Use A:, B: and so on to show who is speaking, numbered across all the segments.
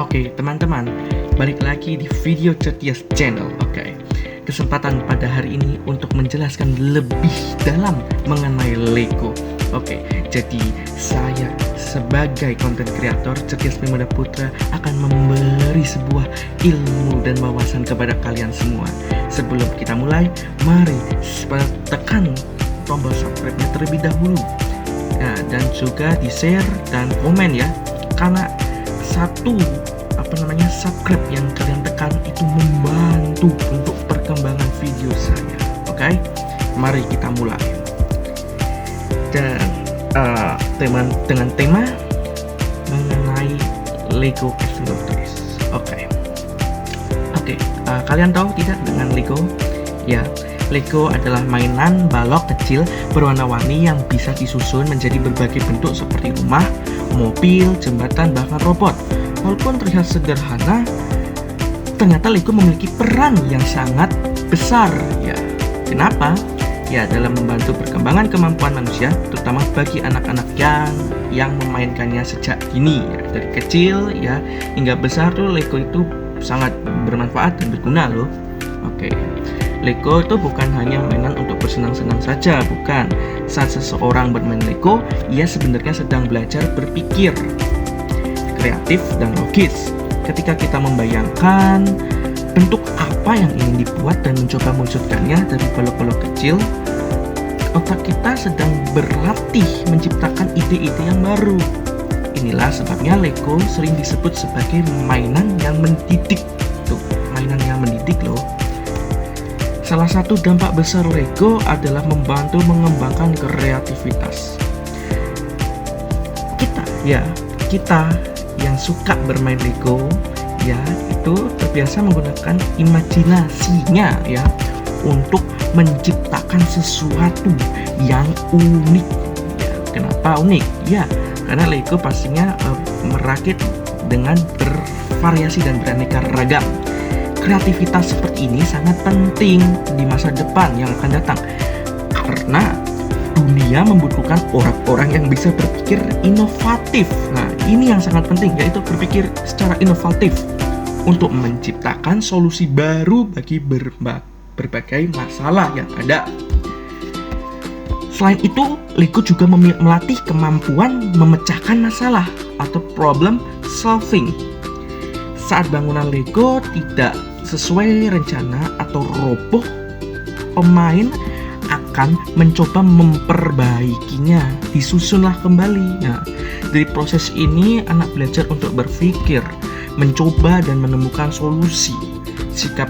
A: Oke, teman-teman, balik lagi di Video Cerdias Channel. Oke, kesempatan pada hari ini untuk menjelaskan lebih dalam mengenai Lego. Oke, jadi saya sebagai konten kreator Cerdias Pemuda Putra akan memberi sebuah ilmu dan wawasan kepada kalian semua. Sebelum kita mulai, mari tekan tombol subscribe-nya terlebih dahulu. Nah, dan juga di-share dan komen ya. Karena satu subscribe yang kalian tekan itu membantu untuk perkembangan video saya. Oke, mari kita mulai. Dan dengan tema mengenai Lego Action Toys. Oke, kalian tahu tidak dengan Lego? Ya, Lego adalah mainan balok kecil berwarna-warni yang bisa disusun menjadi berbagai bentuk seperti rumah, mobil, jembatan, bahkan robot. Walaupun terlihat sederhana, ternyata Lego memiliki peran yang sangat besar. Ya, kenapa? Ya, dalam membantu perkembangan kemampuan manusia, terutama bagi anak-anak yang memainkannya sejak dini, ya, dari kecil ya hingga besar tuh Lego itu sangat bermanfaat dan berguna loh. Oke. Lego itu bukan hanya mainan untuk bersenang-senang saja, bukan. Saat seseorang bermain Lego, ia sebenarnya sedang belajar berpikir kreatif dan logis. Ketika kita membayangkan bentuk apa yang ingin dibuat dan mencoba mewujudkannya dari balok-balok kecil, otak kita sedang berlatih menciptakan ide-ide yang baru. Inilah sebabnya Lego sering disebut sebagai mainan yang mendidik. Tuh, mainan yang mendidik loh. Salah satu dampak besar Lego adalah membantu mengembangkan kreativitas. Kita yang suka bermain Lego ya itu terbiasa menggunakan imajinasinya ya untuk menciptakan sesuatu yang unik. Ya, kenapa unik? Ya, karena Lego pastinya merakit dengan bervariasi dan beraneka ragam. Kreativitas seperti ini sangat penting di masa depan yang akan datang karena dunia membutuhkan orang-orang yang bisa berpikir inovatif. Nah, ini yang sangat penting, yaitu berpikir secara inovatif untuk menciptakan solusi baru bagi berbagai masalah yang ada. Selain itu, Lego juga melatih kemampuan memecahkan masalah atau problem solving. Saat bangunan Lego tidak sesuai rencana atau roboh, pemain akan mencoba memperbaikinya, disusunlah kembali. Nah, dari proses ini anak belajar untuk berpikir, mencoba dan menemukan solusi. Sikap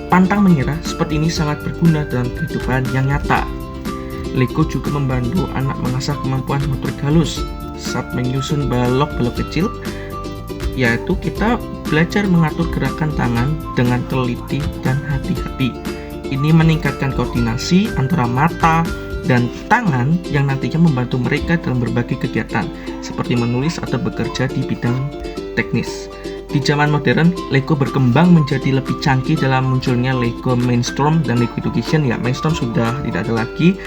A: pantang menyerah seperti ini sangat berguna dalam kehidupan yang nyata. Lego juga membantu anak mengasah kemampuan motorik halus saat menyusun balok-balok kecil, yaitu kita belajar mengatur gerakan tangan dengan teliti dan hati-hati. Ini meningkatkan koordinasi antara mata dan tangan yang nantinya membantu mereka dalam berbagai kegiatan seperti menulis atau bekerja di bidang teknis. Di zaman modern, Lego berkembang menjadi lebih canggih dalam munculnya Lego Mindstorm dan Lego Education. Ya, Mindstorm sudah tidak ada lagi.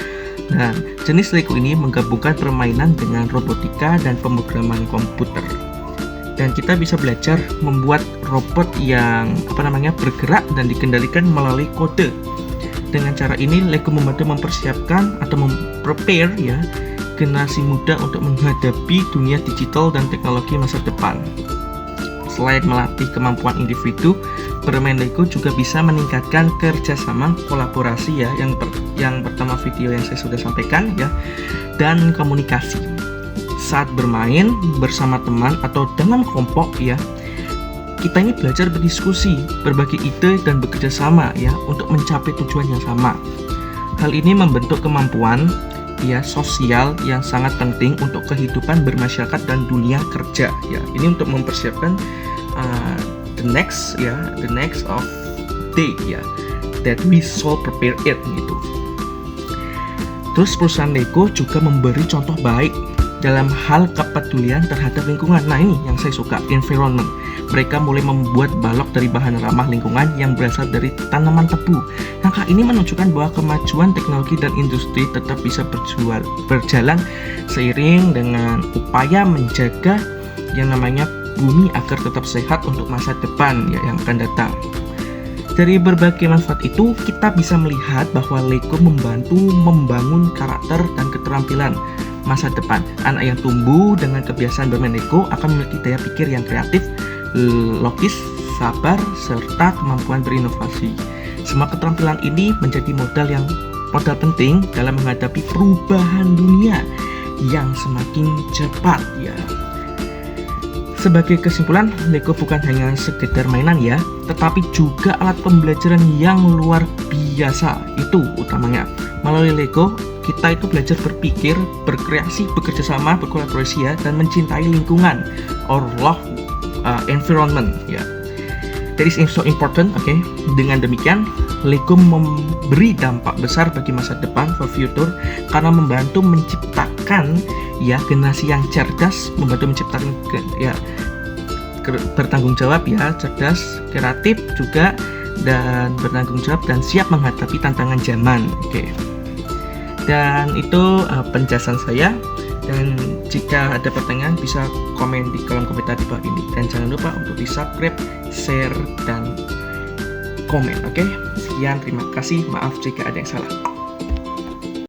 A: Dan jenis Lego ini menggabungkan permainan dengan robotika dan pemrograman komputer. Dan kita bisa belajar membuat robot yang bergerak dan dikendalikan melalui kode. Dengan cara ini Lego membantu mempersiapkan atau memprepare ya generasi muda untuk menghadapi dunia digital dan teknologi masa depan. Selain melatih kemampuan individu, bermain Lego juga bisa meningkatkan kerjasama, kolaborasi ya, yang pertama video yang saya sudah sampaikan ya, dan komunikasi. Saat bermain bersama teman atau dalam kelompok ya, kita ini belajar berdiskusi, berbagi ide dan bekerja sama ya untuk mencapai tujuan yang sama. Hal ini membentuk kemampuan ya sosial yang sangat penting untuk kehidupan bermasyarakat dan dunia kerja ya. Ini untuk mempersiapkan the next of day ya, that we shall prepare it gitu. Terus perusahaan Lego juga memberi contoh baik dalam hal kepedulian terhadap lingkungan. Nah, ini yang saya suka, environment. Mereka mulai membuat balok dari bahan ramah lingkungan yang berasal dari tanaman tebu. Langkah ini menunjukkan bahwa kemajuan teknologi dan industri tetap bisa berjalan seiring dengan upaya menjaga yang namanya bumi agar tetap sehat untuk masa depan ya yang akan datang. Dari berbagai manfaat itu, kita bisa melihat bahwa Lego membantu membangun karakter dan keterampilan masa depan. Anak yang tumbuh dengan kebiasaan bermain Lego akan memiliki daya pikir yang kreatif, logis, sabar, serta kemampuan berinovasi. Semua keterampilan ini menjadi modal penting dalam menghadapi perubahan dunia yang semakin cepat ya. Sebagai kesimpulan, Lego bukan hanya sekedar mainan ya, tetapi juga alat pembelajaran yang luar biasa. Itu utamanya. Melalui Lego, kita itu belajar berpikir, berkreasi, bekerja sama, berkolaborasi ya, dan mencintai lingkungan or love environment ya. That is so important, okay? Dengan demikian, Lego memberi dampak besar bagi masa depan for future karena membantu menciptakan ya generasi yang cerdas, membantu menciptakan ya bertanggung jawab ya, cerdas, kreatif juga, dan bertanggung jawab dan siap menghadapi tantangan zaman. Oke. Dan itu penjelasan saya. Dan jika ada pertanyaan bisa komen di kolom komentar di bawah ini. Dan jangan lupa untuk di subscribe, share, dan komen. Oke. Sekian, terima kasih. Maaf jika ada yang salah.